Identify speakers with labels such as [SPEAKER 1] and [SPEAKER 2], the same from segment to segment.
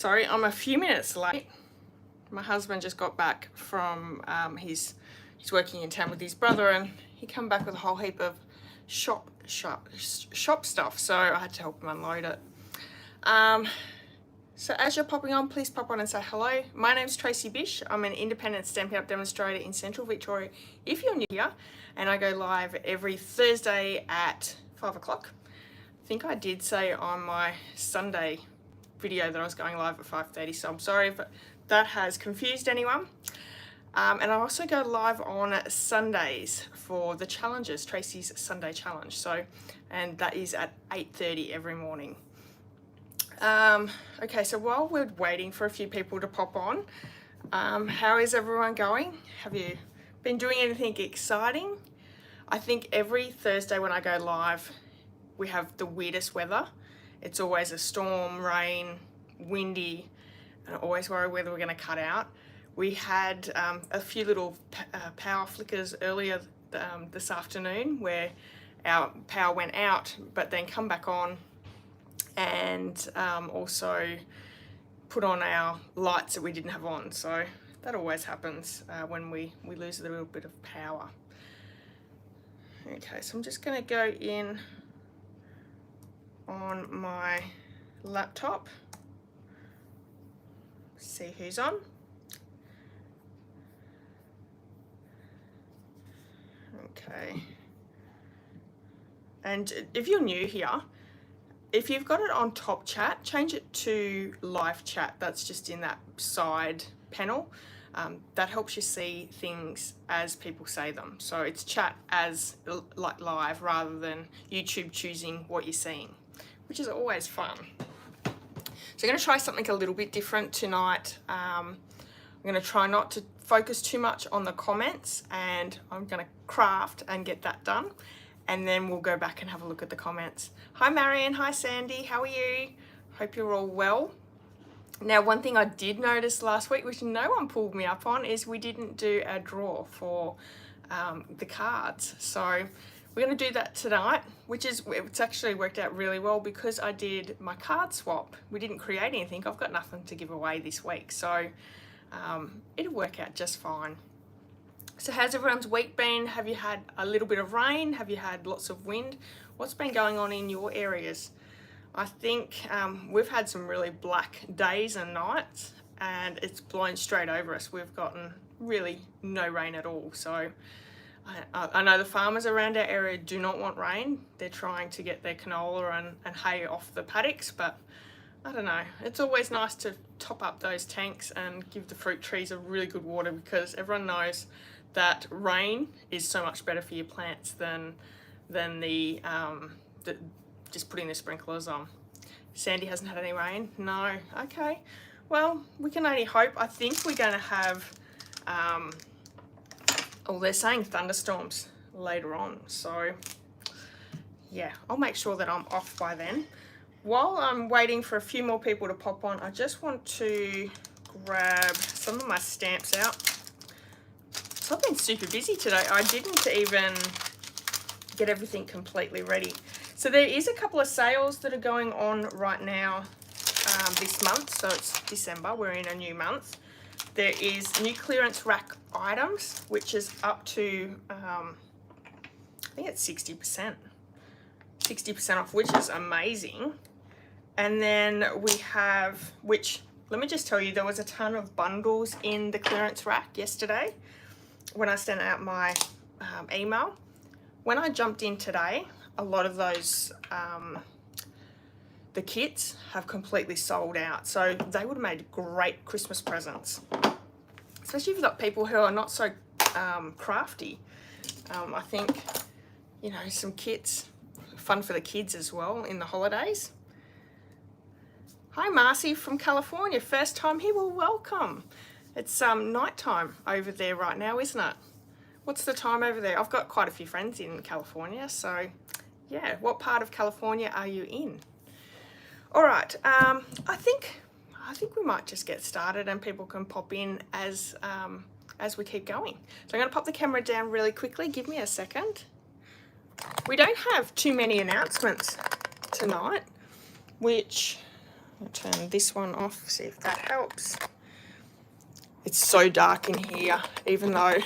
[SPEAKER 1] Sorry, I'm a few minutes late. My husband just got back from he's working in town with his brother, and he come back with a whole heap of shop stuff, so I had to help him unload it. So as you're popping on, please pop on and say hello. My name's Tracy Bish. I'm an independent Stampin' Up demonstrator in Central Victoria if you're new here, and I go live every Thursday at 5 o'clock. I think I did say on my Sunday video that I was going live at 5:30, so I'm sorry if that has confused anyone. And I also go live on Sundays for the challenges, Tracy's Sunday challenge. So, and that is at 8:30 every morning. Okay, so while we're waiting for a few people to pop on, how is everyone going? Have you been doing anything exciting? I think every Thursday when I go live, we have the weirdest weather. It's always a storm, rain, windy, and I always worry whether we're going to cut out. We had a few little power flickers earlier this afternoon where our power went out but then come back on, and also put on our lights that we didn't have on. So that always happens when we lose a little bit of power. Okay, so I'm just going to go in on my laptop, see who's on. Okay, and if you're new here, if you've got it on top chat, change it to live chat. That's just in that side panel. That helps you see things as people say them. So it's chat as like live rather than YouTube choosing what you're seeing, which is always fun. So I'm going to try something a little bit different tonight. I'm going to try not to focus too much on the comments, and I'm going to craft and get that done. And then we'll go back and have a look at the comments. Hi Marion, hi Sandy, how are you? Hope you're all well. Now, one thing I did notice last week, which no one pulled me up on, is we didn't do our draw for the cards. So we're going to do that tonight, which is, it's actually worked out really well because I did my card swap. We didn't create anything. I've got nothing to give away this week, so it'll work out just fine. So how's everyone's week been? Have you had a little bit of rain? Have you had lots of wind? What's been going on in your areas? I think we've had some really black days and nights, and it's blown straight over us. We've gotten really no rain at all. So I know the farmers around our area do not want rain. They're trying to get their canola and hay off the paddocks, but I don't know. It's always nice to top up those tanks and give the fruit trees a really good water, because everyone knows that rain is so much better for your plants than the just putting the sprinklers on. Sandy hasn't had any rain? No. Okay. Well, we can only hope. I think we're going to have, they're saying thunderstorms later on. So, yeah, I'll make sure that I'm off by then. While I'm waiting for a few more people to pop on, I just want to grab some of my stamps out. So I've been super busy today. I didn't even get everything completely ready. So there is a couple of sales that are going on right now this month. So it's December, we're in a new month. There is new clearance rack items, which is up to, I think it's 60% off, which is amazing. And then we have, which, let me just tell you, there was a ton of bundles in the clearance rack yesterday when I sent out my email. When I jumped in today, a lot of those, the kits have completely sold out. So they would have made great Christmas presents, especially if you've got people who are not so crafty. I think, you know, some kits, fun for the kids as well in the holidays. Hi Marcy from California, first time here, well welcome. It's night time over there right now, isn't it? What's the time over there? I've got quite a few friends in California, so yeah, what part of California are you in? All right, I think we might just get started and people can pop in as we keep going. So I'm going to pop the camera down really quickly. Give me a second. We don't have too many announcements tonight, which I'll turn this one off, see if that helps. It's so dark in here, even though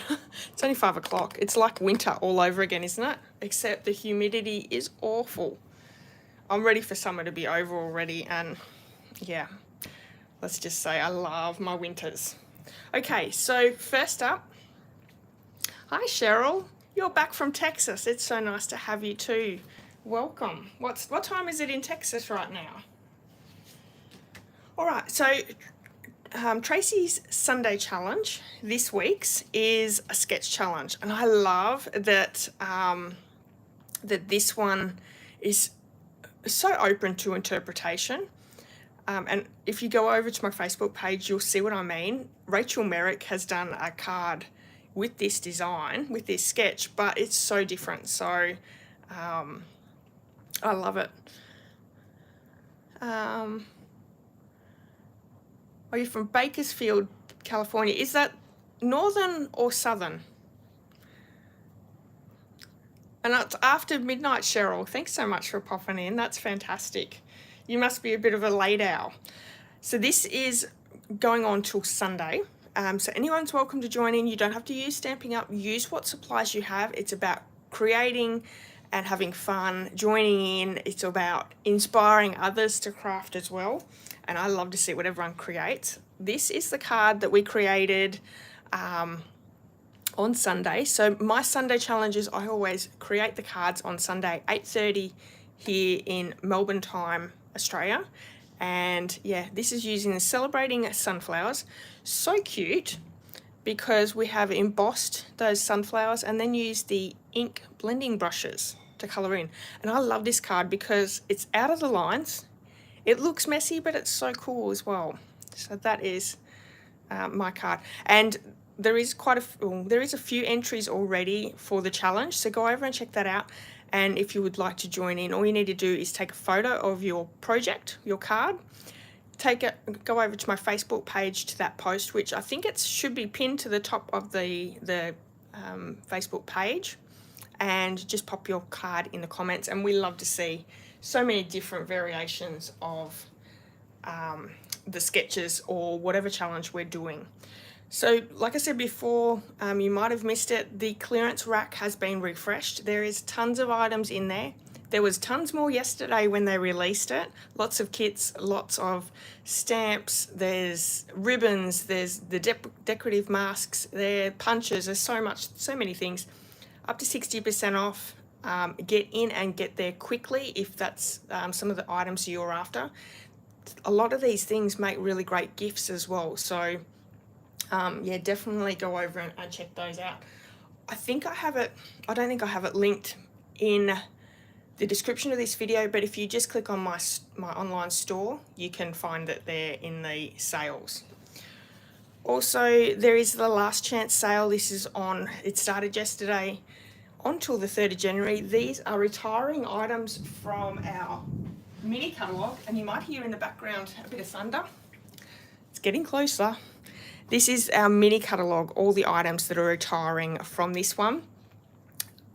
[SPEAKER 1] it's only 5 o'clock. It's like winter all over again, isn't it? Except the humidity is awful. I'm ready for summer to be over already, and yeah, let's just say I love my winters. Okay, so first up, hi Cheryl, you're back from Texas. It's so nice to have you too. Welcome. What time is it in Texas right now? All right, so Tracy's Sunday challenge this week's is a sketch challenge, and I love that that this one is so open to interpretation. And if you go over to my Facebook page, you'll see what I mean. 𝐻𝐸𝐺 Merrick has done a card with this design, with this sketch, but it's so different. So I love it. Are you from Bakersfield, California? Is that northern or southern? And it's after midnight, Cheryl. Thanks so much for popping in. That's fantastic. You must be a bit of a late owl. So this is going on till Sunday. So anyone's welcome to join in. You don't have to use Stampin' Up. Use what supplies you have. It's about creating and having fun, joining in. It's about inspiring others to craft as well. And I love to see what everyone creates. This is the card that we created on Sunday. So my Sunday challenge is I always create the cards on Sunday, 8:30 here in Melbourne time, Australia. And yeah, this is using the Celebrating Sunflowers. So cute because we have embossed those sunflowers and then used the ink blending brushes to color in. And I love this card because it's out of the lines. It looks messy, but it's so cool as well. So that is my card. And there is a few entries already for the challenge. So go over and check that out. And if you would like to join in, all you need to do is take a photo of your project, your card. Go over to my Facebook page to that post, which I think it should be pinned to the top of the Facebook page. And just pop your card in the comments. And we love to see so many different variations of the sketches or whatever challenge we're doing. So like I said before, you might have missed it, the clearance rack has been refreshed. There is tons of items in there. There was tons more yesterday when they released it. Lots of kits, lots of stamps, there's ribbons, there's the decorative masks, there punches, there's so many things. Up to 60% off. Get in and get there quickly if that's some of the items you're after. A lot of these things make really great gifts as well. So yeah, definitely go over and check those out. I think I have it, I don't think I have it linked in the description of this video, but if you just click on my online store, you can find it there in the sales. Also, there is the last chance sale. This is on, it started yesterday until the 3rd of January. These are retiring items from our mini catalogue, and you might hear in the background a bit of thunder. It's getting closer. This is our mini catalogue, all the items that are retiring from this one,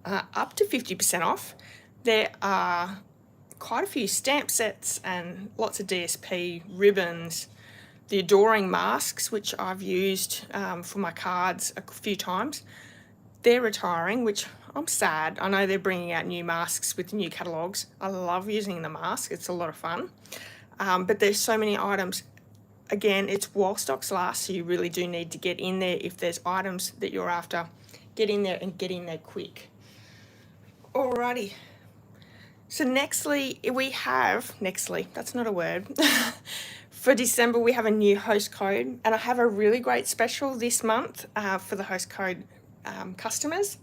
[SPEAKER 1] up to 50% off. There are quite a few stamp sets and lots of DSP, ribbons, the Adoring masks, which I've used for my cards a few times. They're retiring, which I'm sad. I know they're bringing out new masks with new catalogues. I love using the mask. It's a lot of fun. But there's so many items. Again, it's while stocks last, so you really do need to get in there. If there's items that you're after, get in there and get in there quick. Alrighty. So nextly, that's not a word. For December, we have a new host code, and I have a really great special this month for the host code customers.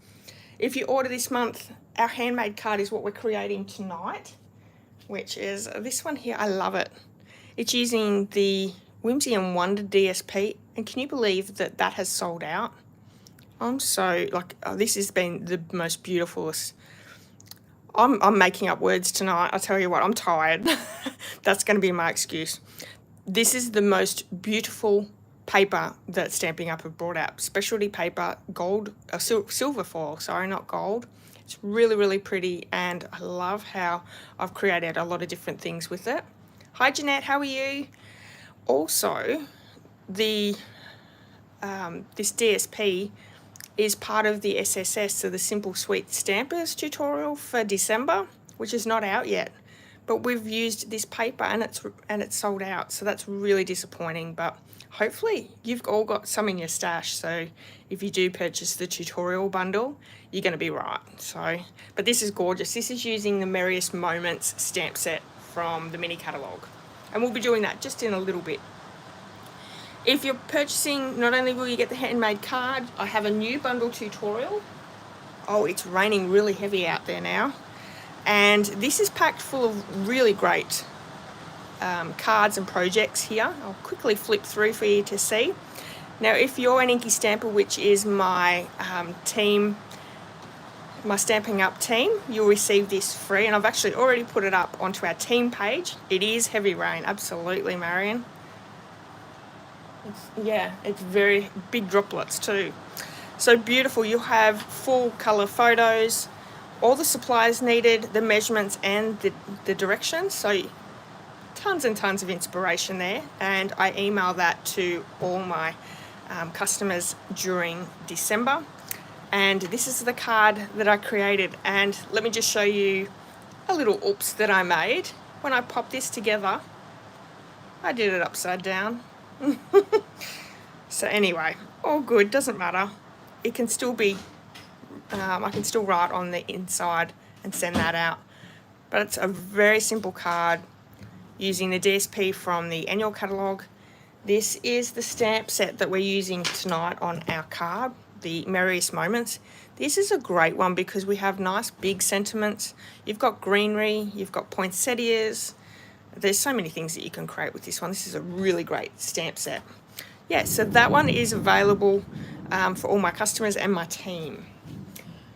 [SPEAKER 1] If you order this month, our handmade card is what we're creating tonight, which is this one here. I love it. It's using the Whimsy Wonder DSP, and can you believe that that has sold out? I'm so, this has been the most beautifulest. I'm making up words tonight. I tell you what, I'm tired. That's going to be my excuse. This is the most beautiful paper that Stampin' Up have brought out. Specialty paper, gold, silver foil, sorry, not gold. It's really, really pretty, and I love how I've created a lot of different things with it. Hi Jeanette, how are you? Also, this DSP is part of the SSS, so the Simple Sweet Stampers tutorial for December, which is not out yet. But we've used this paper and it's sold out, so that's really disappointing. But hopefully you've all got some in your stash, so if you do purchase the tutorial bundle, you're going to be right. So, but this is gorgeous. This is using the Merriest Moments stamp set from the mini catalogue, and we'll be doing that just in a little bit. If you're purchasing, not only will you get the handmade card, I have a new bundle tutorial. Oh, it's raining really heavy out there now. And this is packed full of really great cards and projects here. I'll quickly flip through for you to see. Now, if you're an Inky Stamper, which is my team, my Stampin' Up team, you'll receive this free. And I've actually already put it up onto our team page. It is heavy rain, absolutely, Marion. It's very big droplets too. So beautiful. You'll have full colour photos, all the supplies needed, the measurements and the directions. So tons and tons of inspiration there. And I email that to all my customers during December. And this is the card that I created. And let me just show you a little oops that I made. When I popped this together, I did it upside down. So anyway, all good, doesn't matter. It can still be, I can still write on the inside and send that out. But it's a very simple card using the DSP from the annual catalogue. This is the stamp set that we're using tonight on our card, the Merriest Moments. This is a great one because we have nice big sentiments. You've got greenery, you've got poinsettias. There's so many things that you can create with this one. This is a really great stamp set. Yeah, so that one is available for all my customers and my team.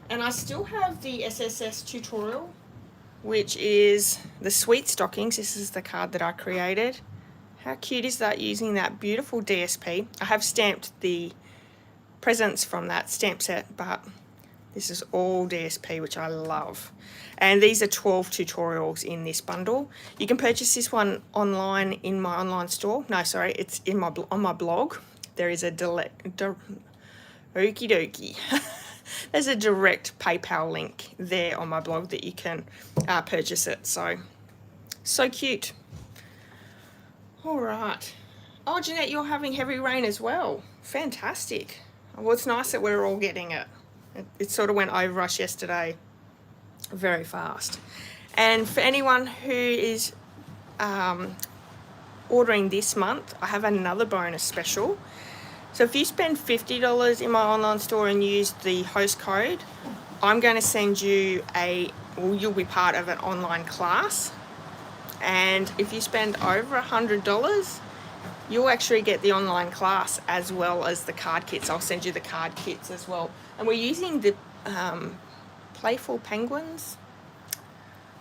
[SPEAKER 1] And I still have the SSS tutorial, which is the Sweet Stockings. This is the card that I created. How cute is that, using that beautiful DSP? I have stamped the presents from that stamp set, but this is all DSP, which I love. And these are 12 tutorials in this bundle. You can purchase this one online in my online store. No, sorry, it's in my on my blog. There is a okie dokie. There's a direct PayPal link there on my blog that you can purchase it. So cute. All right. Oh, Jeanette, you're having heavy rain as well. Fantastic. Well, it's nice that we're all getting it. It sort of went over us yesterday very fast. And for anyone who is ordering this month, I have another bonus special. So if you spend $50 in my online store and use the host code, I'm going to send you you'll be part of an online class. And if you spend over $100, you'll actually get the online class as well as the card kits. I'll send you the card kits as well. And we're using the Playful Penguins.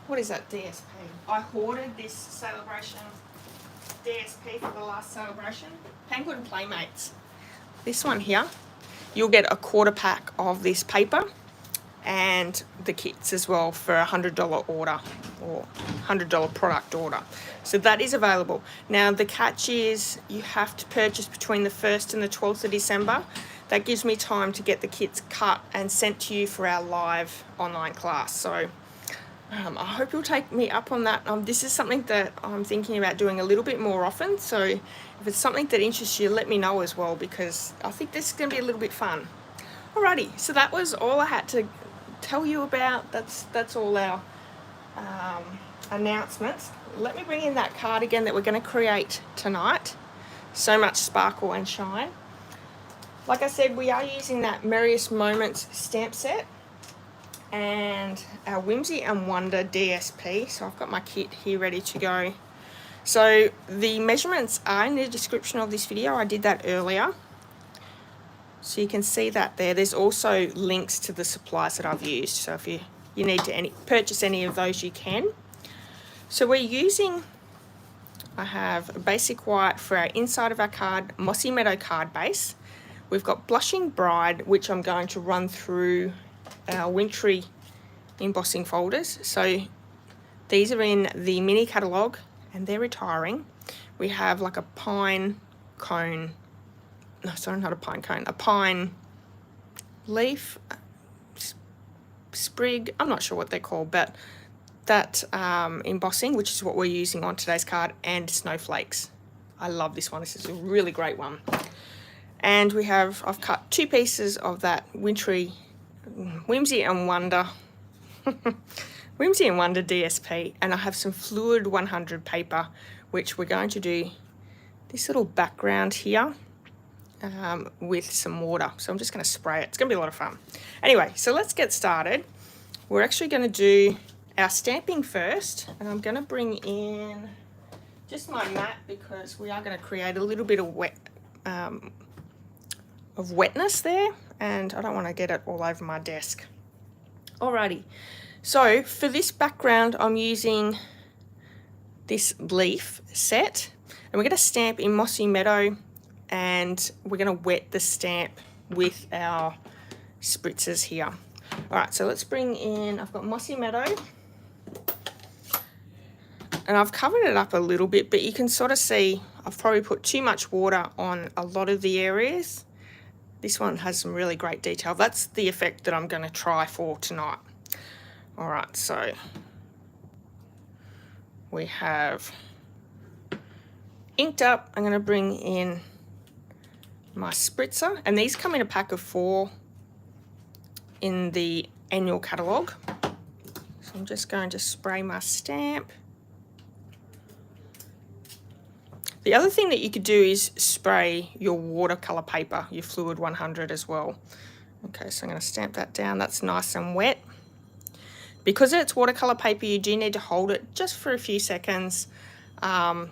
[SPEAKER 1] What is that DSP? I hoarded this celebration DSP for the last celebration. Penguin Playmates. This one here, you'll get a quarter pack of this paper and the kits as well for a $100 order or $100 product order. So that is available. Now the catch is you have to purchase between the 1st and the 12th of December. That gives me time to get the kits cut and sent to you for our live online class. So I hope you'll take me up on that. This is something that I'm thinking about doing a little bit more often. So if it's something that interests you, let me know as well, because I think this is going to be a little bit fun. Alrighty, so that was all I had to tell you about. That's all our announcements. Let me bring in that card again that we're going to create tonight. So much sparkle and shine. Like I said, we are using that Merriest Moments stamp set and our Whimsy Wonder DSP. So I've got my kit here ready to go. So the measurements are in the description of this video. I did that earlier. So you can see that there. There's also links to the supplies that I've used. So if you need to purchase any of those, you can. So we're using, I have a basic white for our inside of our card, Mossy Meadow card base. We've got Blushing Bride, which I'm going to run through our wintry embossing folders. So these are in the mini catalogue and they're retiring. We have like a pine cone, no, sorry, not a pine cone, a pine leaf, sprig, I'm not sure what they're called, but that embossing, which is what we're using on today's card, and snowflakes. I love this one. This is a really great one. And we have, I've cut 2 pieces of that Whimsy and Wonder Whimsy and Wonder DSP, and I have some Fluid 100 paper, which we're going to do this little background here with some water. So I'm just going to spray it. It's going to be a lot of fun. Anyway, so let's get started. We're actually going to do our stamping first, and I'm going to bring in just my mat because we are going to create a little bit of wetness there, and I don't want to get it all over my desk. Alrighty, so for this background I'm using this leaf set, and we're going to stamp in Mossy Meadow, and we're going to wet the stamp with our spritzers here. Alright, so let's bring in, I've got Mossy Meadow, and I've covered it up a little bit, but you can sort of see I've probably put too much water on a lot of the areas. This one has some really great detail. That's the effect that I'm going to try for tonight. Alright, so we have inked up. I'm going to bring in my spritzer, and these come in a pack of 4 in the annual catalogue. So I'm just going to spray my stamp. The other thing that you could do is spray your watercolor paper, your Fluid 100 as well. Okay, so I'm going to stamp that down. That's nice and wet. Because it's watercolor paper, you do need to hold it just for a few seconds. That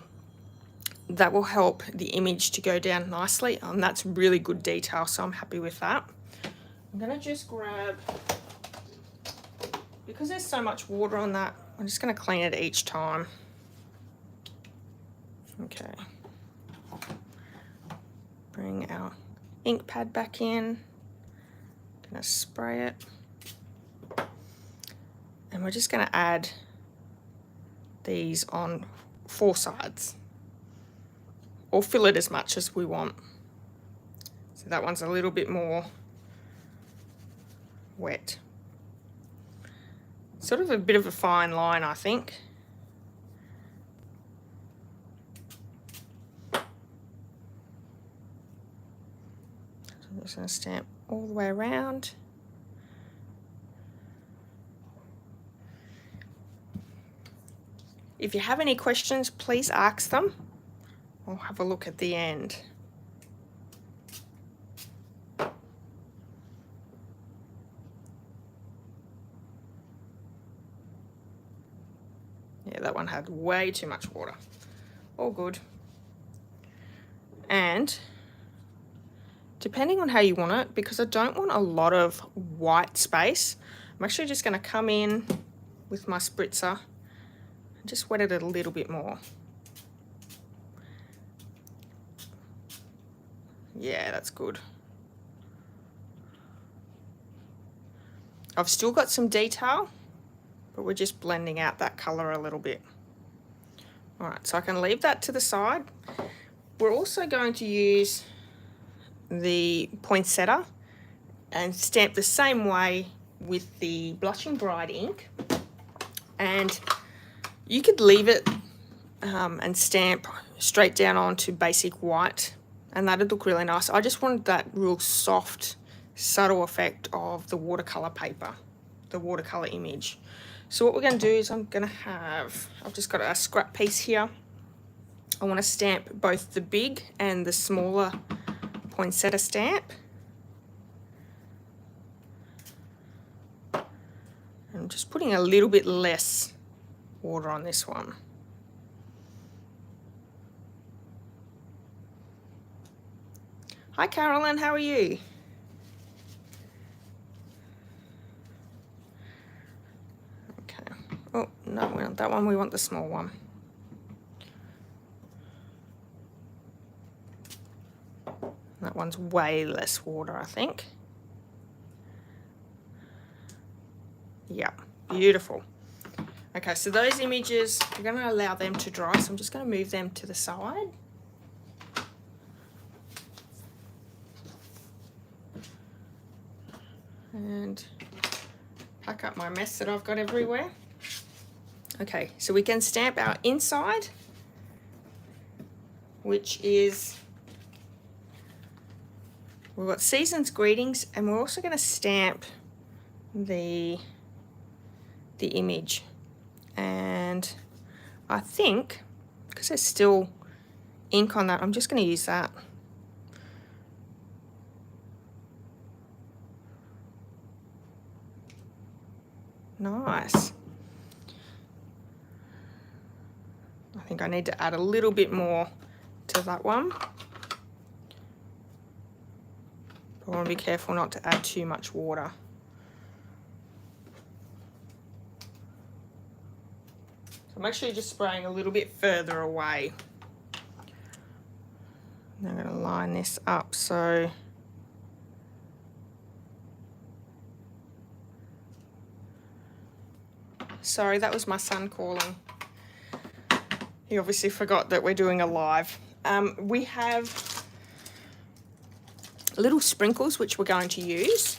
[SPEAKER 1] will help the image to go down nicely, and that's really good detail, so I'm happy with that. I'm going to just grab, because there's so much water on that, I'm just going to clean it each time. Okay, bring our ink pad back in, gonna spray it, and we're just gonna add these on 4 sides, or fill it as much as we want. So that one's a little bit more wet. Sort of a bit of a fine line, I think. I'm just going to stamp all the way around. If you have any questions, please ask them. We'll have a look at the end. Yeah, that one had way too much water. All good. And depending on how you want it, because I don't want a lot of white space, I'm actually just going to come in with my spritzer and just wet it a little bit more. Yeah, that's good. I've still got some detail, but we're just blending out that colour a little bit. Alright, so I can leave that to the side. We're also going to use the poinsettia and stamp the same way with the Blushing Bride ink, and you could leave it and stamp straight down onto basic white, and that'd look really nice. I just wanted that real soft, subtle effect of the watercolor paper, the watercolor image. So what we're going to do is I've just got a scrap piece here. I want to stamp both the big and the smaller poinsettia stamp. I'm just putting a little bit less water on this one. Hi Carolyn, how are you? Okay. Oh, no, we want that one, we want the small one. That one's way less water, I think. Yeah, beautiful. Okay, so those images, we're going to allow them to dry, so I'm just going to move them to the side. And pack up my mess that I've got everywhere. Okay, so we can stamp our inside, which is, we've got Season's Greetings, and we're also going to stamp the image. And I think, because there's still ink on that, I'm just going to use that. Nice. I think I need to add a little bit more to that one. I want to be careful not to add too much water. So make sure you're just spraying a little bit further away. And I'm going to line this up so sorry, that was my son calling. He obviously forgot that we're doing a live. We have little sprinkles which we're going to use.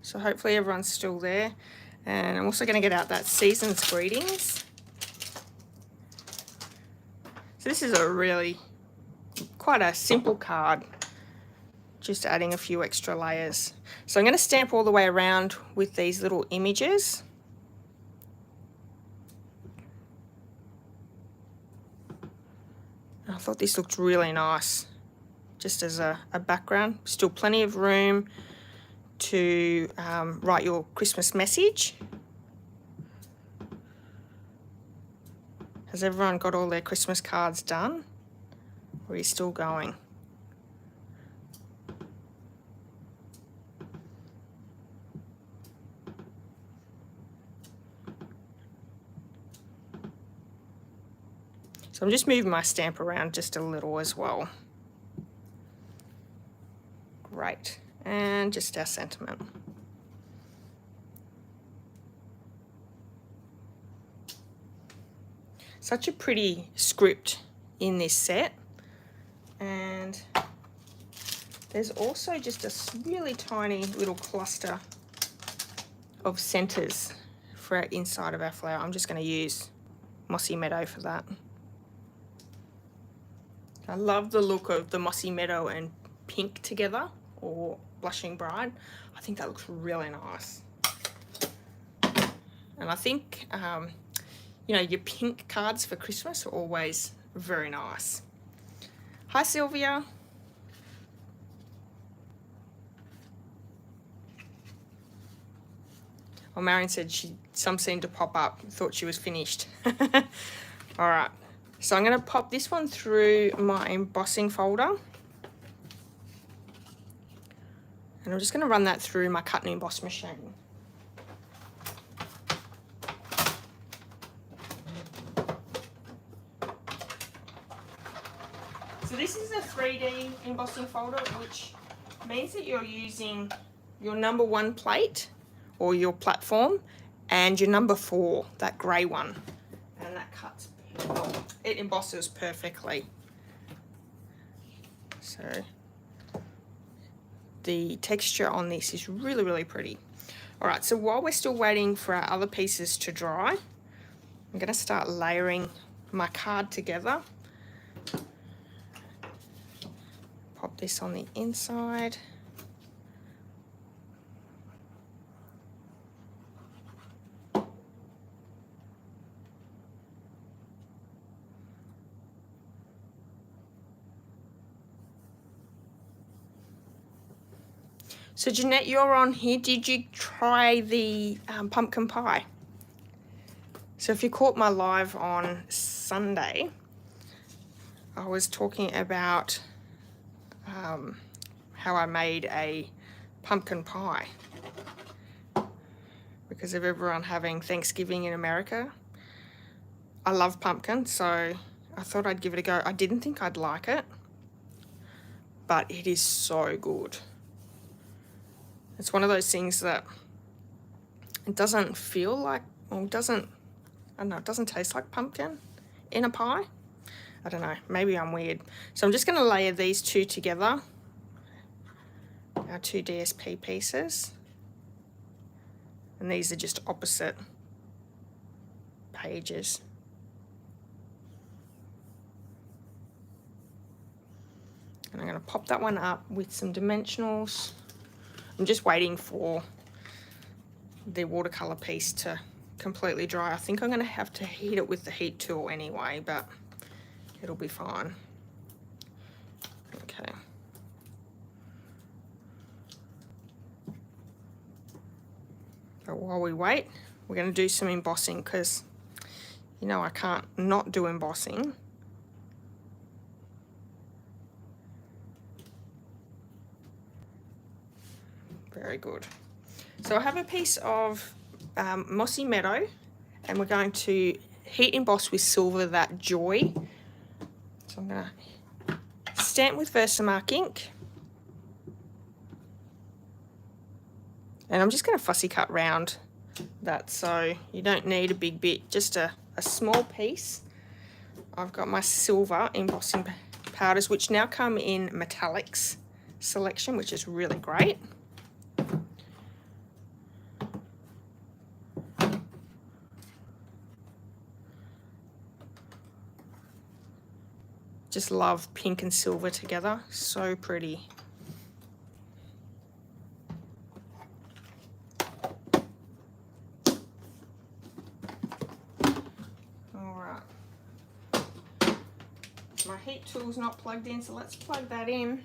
[SPEAKER 1] So hopefully everyone's still there. And I'm also going to get out that Season's Greetings. So this is a really quite a simple card, just adding a few extra layers. So I'm going to stamp all the way around with these little images. I thought this looked really nice, just as a background. Still plenty of room to write your Christmas message. Has everyone got all their Christmas cards done? Or are you still going? So I'm just moving my stamp around just a little as well. Great. And just our sentiment. Such a pretty script in this set. And there's also just a really tiny little cluster of centers for our inside of our flower. I'm just going to use Mossy Meadow for that. I love the look of the Mossy Meadow and pink together, or Blushing Bride. I think that looks really nice. And I think, you know, your pink cards for Christmas are always very nice. Hi, Sylvia. Well, Marion said some seemed to pop up, thought she was finished. All right. So I'm going to pop this one through my embossing folder. And I'm just going to run that through my cut and emboss machine. So this is a 3D embossing folder, which means that you're using your number 1 plate or your platform and your number 4, that grey one. And that cuts, it embosses perfectly. So the texture on this is really, really pretty. All right, so while we're still waiting for our other pieces to dry, I'm going to start layering my card together. Pop this on the inside. So Jeanette, you're on here. Did you try the pumpkin pie? So if you caught my live on Sunday, I was talking about how I made a pumpkin pie because of everyone having Thanksgiving in America. I love pumpkin, so I thought I'd give it a go. I didn't think I'd like it, but it is so good. It's one of those things that It doesn't feel like, well, it doesn't, I don't know, it doesn't taste like pumpkin in a pie. I don't know, maybe I'm weird. So I'm just going to layer these two together, our two DSP pieces. And these are just opposite pages. And I'm going to pop that one up with some dimensionals. I'm just waiting for the watercolor piece to completely dry. I think I'm going to have to heat it with the heat tool anyway, but it'll be fine. Okay. But while we wait, we're going to do some embossing because, you know, I can't not do embossing. Very good. So I have a piece of Mossy Meadow, and we're going to heat emboss with silver that joy. So I'm going to stamp with Versamark ink. And I'm just going to fussy cut round that, so you don't need a big bit, just a small piece. I've got my silver embossing powders, which now come in metallics selection, which is really great. Just love pink and silver together, so pretty. Alright. My heat tool's not plugged in, so let's plug that in.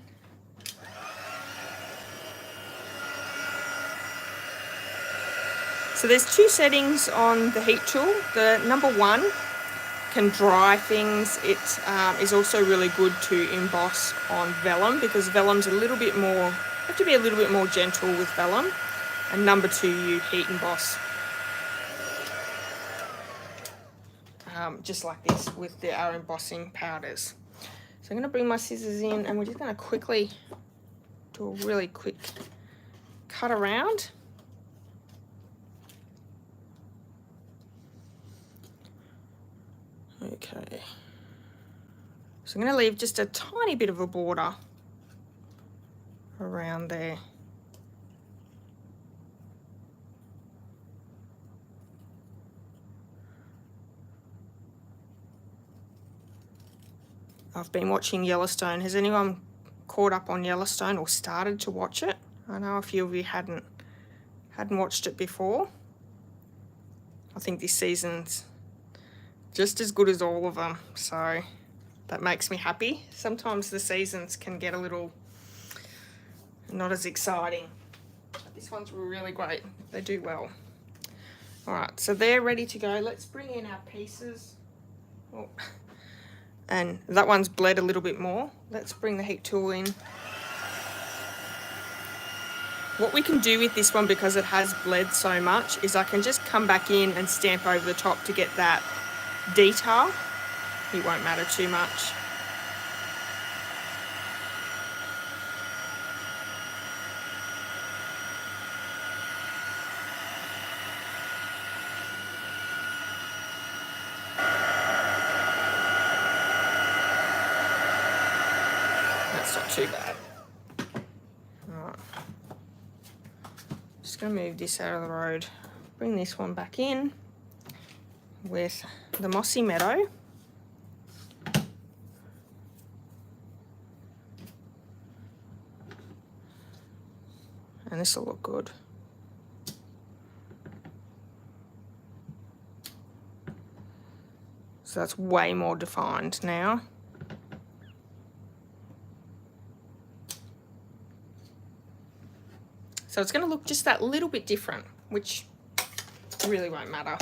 [SPEAKER 1] So there's two settings on the heat tool. The number one can dry things. It is also really good to emboss on vellum, because vellum's a little bit more, you have to be a little bit more gentle with vellum. And number two, you heat emboss just like this with our embossing powders. So I'm going to bring my scissors in, and we're just going to quickly do a really quick cut around. Okay, so I'm going to leave just a tiny bit of a border around there. I've been watching Yellowstone. Has anyone caught up on Yellowstone or started to watch it? I know a few of you hadn't watched it before. I think this season's just as good as all of them, so that makes me happy. Sometimes the seasons can get a little not as exciting, but this one's really great. They do well. All right, so they're ready to go. Let's bring in our pieces. Oh, and that one's bled a little bit more. Let's bring the heat tool in. What we can do with this one, because it has bled so much, is I can just come back in and stamp over the top to get that detail. It won't matter too much. That's not too bad. Alright. Just going to move this out of the road. Bring this one back in with the Mossy Meadow. And this will look good. So that's way more defined now. So it's going to look just that little bit different, which really won't matter.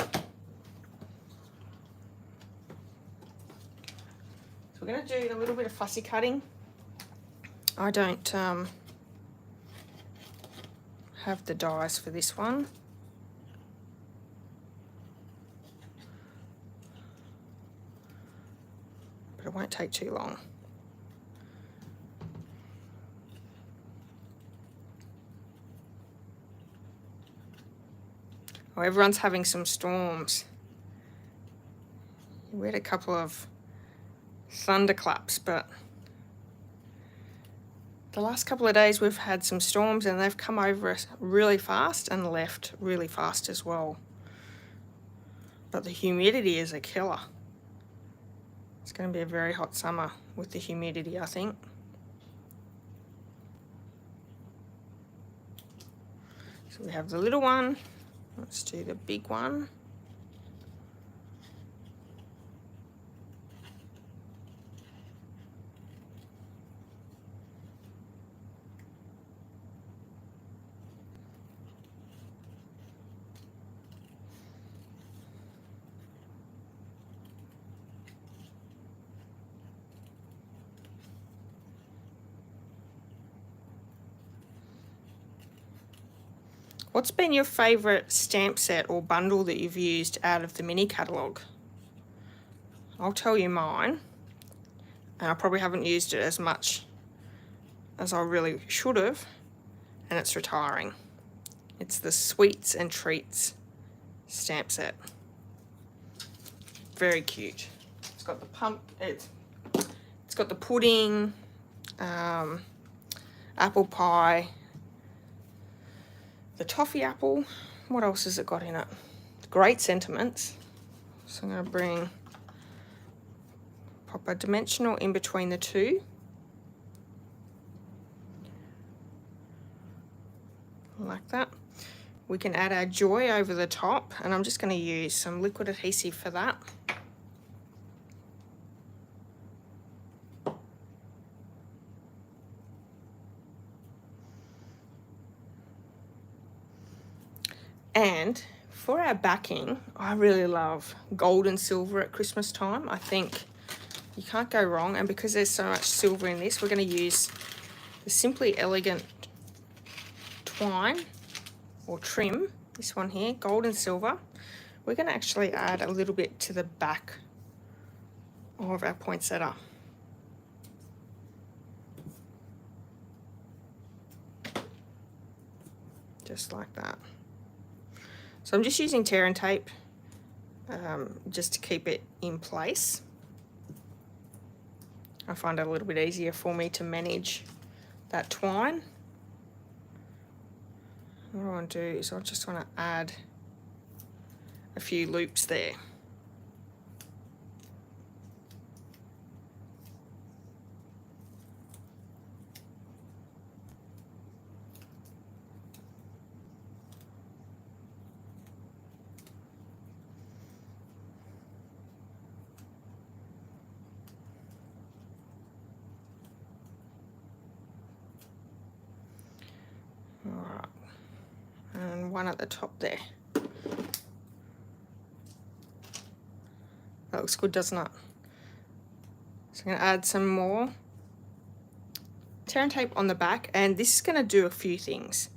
[SPEAKER 1] So we're going to do a little bit of fussy cutting. I don't have the dies for this one. But it won't take too long. Oh, everyone's having some storms. We had a couple of thunderclaps, but the last couple of days we've had some storms and they've come over us really fast and left really fast as well. But the humidity is a killer. It's going to be a very hot summer with the humidity, I think. So we have the little one. Let's do the big one. What's been your favourite stamp set or bundle that you've used out of the mini catalogue? I'll tell you mine, and I probably haven't used it as much as I really should have, and it's retiring. It's the Sweets and Treats stamp set. Very cute. It's got the it's got the pudding, apple pie, the toffee apple. What else has it got in it? Great sentiments. So I'm going to pop a dimensional in between the two. Like that. We can add our joy over the top, and I'm just going to use some liquid adhesive for that. And for our backing, I really love gold and silver at Christmas time. I think you can't go wrong. And because there's so much silver in this, we're going to use the Simply Elegant twine or trim, this one here, gold and silver. We're going to actually add a little bit to the back of our poinsettia. Just like that. So I'm just using tear and tape just to keep it in place. I find it a little bit easier for me to manage that twine. What I want to do is I just want to add a few loops there. Alright, and one at the top there. That looks good, doesn't it? So I'm going to add some more tear and tape on the back, and this is going to do a few things.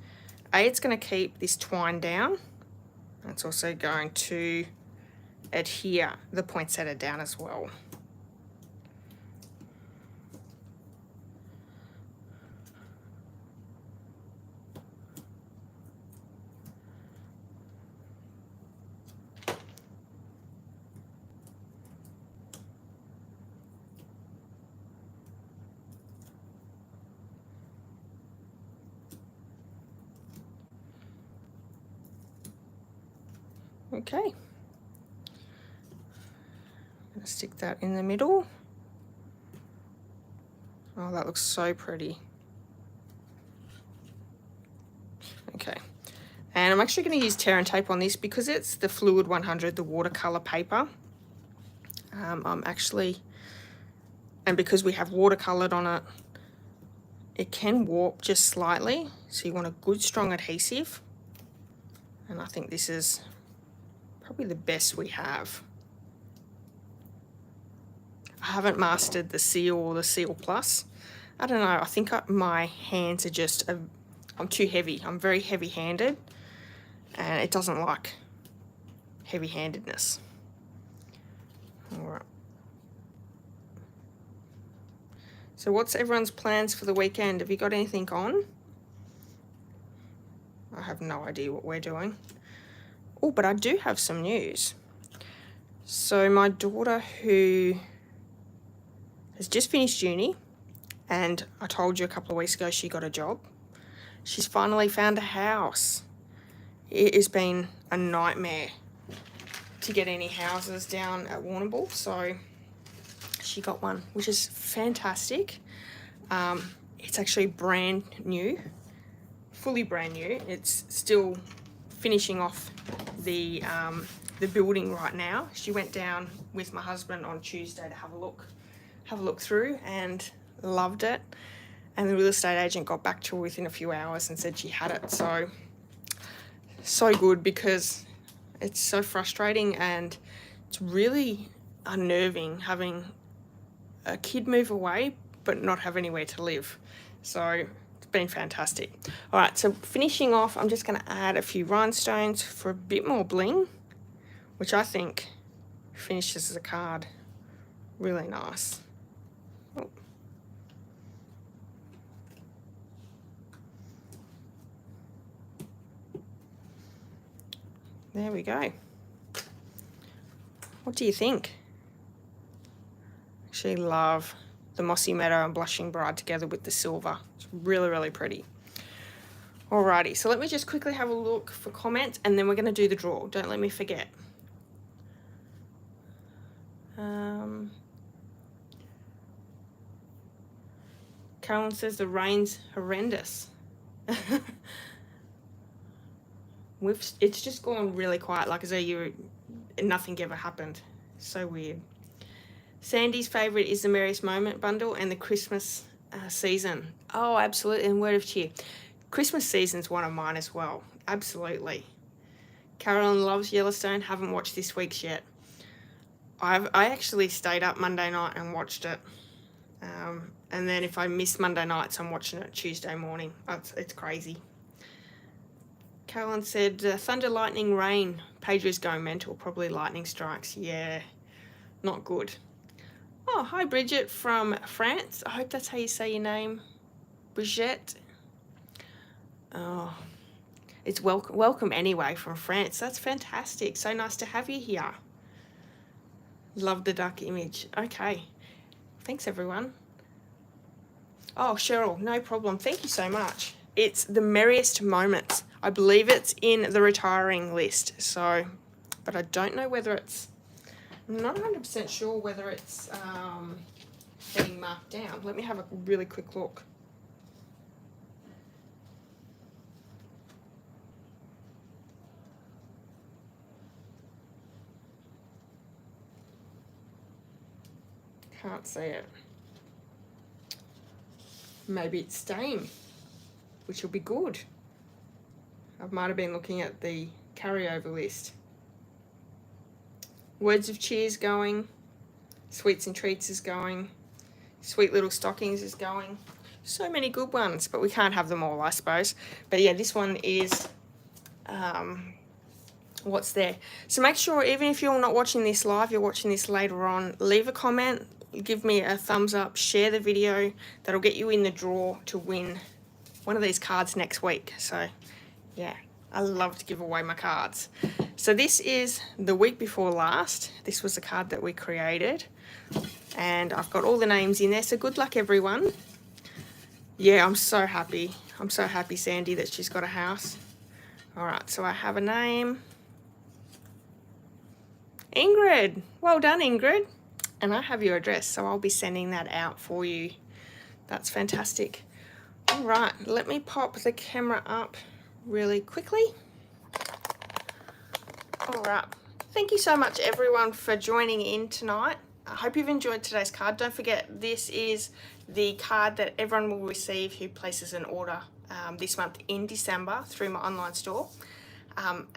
[SPEAKER 1] It's going to keep this twine down. It's also going to adhere the poinsettia down as well. Okay, I'm going to stick that in the middle. Oh, that looks so pretty. Okay, and I'm actually going to use tear and tape on this because it's the Fluid 100, the watercolor paper. I'm actually, and because we have watercolored on it, it can warp just slightly, so you want a good strong adhesive, and I think this is probably the best we have. I haven't mastered the Seal or the Seal Plus. I don't know, I think my hands are just, I'm too heavy. I'm very heavy-handed, and it doesn't like heavy-handedness. All right. So what's everyone's plans for the weekend? Have you got anything on? I have no idea what we're doing. Oh, but I do have some news. So my daughter, who has just finished uni, and I told you a couple of weeks ago she got a job, she's finally found a house. It has been a nightmare to get any houses down at Warrnambool, so she got one, which is fantastic. It's actually brand new, fully brand new. It's still finishing off the building right now. She went down with my husband on Tuesday to have a look through, and loved it. And the real estate agent got back to her within a few hours and said she had it. So good, because it's so frustrating and it's really unnerving having a kid move away but not have anywhere to live. So it's been fantastic. All right, so finishing off, I'm just going to add a few rhinestones for a bit more bling, which I think finishes the card really nice. Oh. There we go. What do you think? Actually love the Mossy Meadow and Blushing Bride together with the silver. It's really, really pretty. Alrighty, so let me just quickly have a look for comments, and then we're going to do the draw. Don't let me forget. Carolyn says the rain's horrendous. It's just gone really quiet, like as though nothing ever happened. So weird. Sandy's favourite is the Merriest Moment bundle and the Christmas season. Oh, absolutely, and word of cheer. Christmas season's one of mine as well. Absolutely. Carolyn loves Yellowstone. Haven't watched this week's yet. I actually stayed up Monday night and watched it. And then if I miss Monday nights, I'm watching it Tuesday morning. It's crazy. Carolyn said, thunder, lightning, rain. Pedro's going mental. Probably lightning strikes. Yeah, not good. Oh, hi, Bridget from France. I hope that's how you say your name. Brigitte. Oh, it's welcome anyway from France. That's fantastic. So nice to have you here. Love the duck image. Okay. Thanks, everyone. Oh, Cheryl, no problem. Thank you so much. It's the Merriest Moments. I believe it's in the retiring list. So, but I don't know whether it's... I'm not 100% sure whether it's being marked down. Let me have a really quick look. Can't see it. Maybe it's staying, which will be good. I might have been looking at the carryover list. Words of Cheer's going. Sweets and Treats is going. Sweet Little Stockings is going. So many good ones, but we can't have them all, I suppose. But yeah, this one is what's there. So make sure, even if you're not watching this live, you're watching this later on, leave a comment, give me a thumbs up, share the video. That'll get you in the draw to win one of these cards next week. So yeah, I love to give away my cards. So this is the week before last. This was the card that we created, and I've got all the names in there. So good luck, everyone. Yeah, I'm so happy. I'm so happy, Sandy, that she's got a house. All right, so I have a name. Ingrid. Well done, Ingrid. And I have your address, so I'll be sending that out for you. That's fantastic. All right, let me pop the camera up really quickly. All right, thank you so much, everyone, for joining in tonight. I hope you've enjoyed today's card. Don't forget, this is the card that everyone will receive who places an order this month in December through my online store.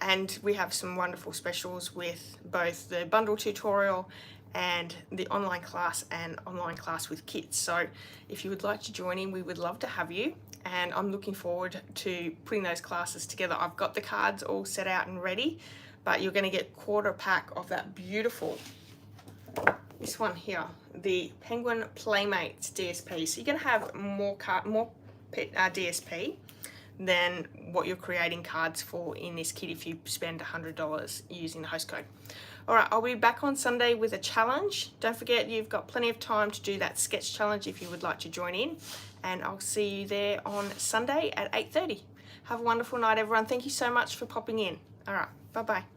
[SPEAKER 1] And we have some wonderful specials with both the bundle tutorial and the online class and online class with kits. So if you would like to join in, we would love to have you. And I'm looking forward to putting those classes together. I've got the cards all set out and ready, but you're going to get quarter pack of that beautiful, this one here, the Penguin Playmates DSP. So you're going to have more DSP, than what you're creating cards for in this kit if you spend $100 using the host code. Alright, I'll be back on Sunday with a challenge. Don't forget you've got plenty of time to do that sketch challenge if you would like to join in. And I'll see you there on Sunday at 8:30. Have a wonderful night, everyone. Thank you so much for popping in. Alright, bye-bye.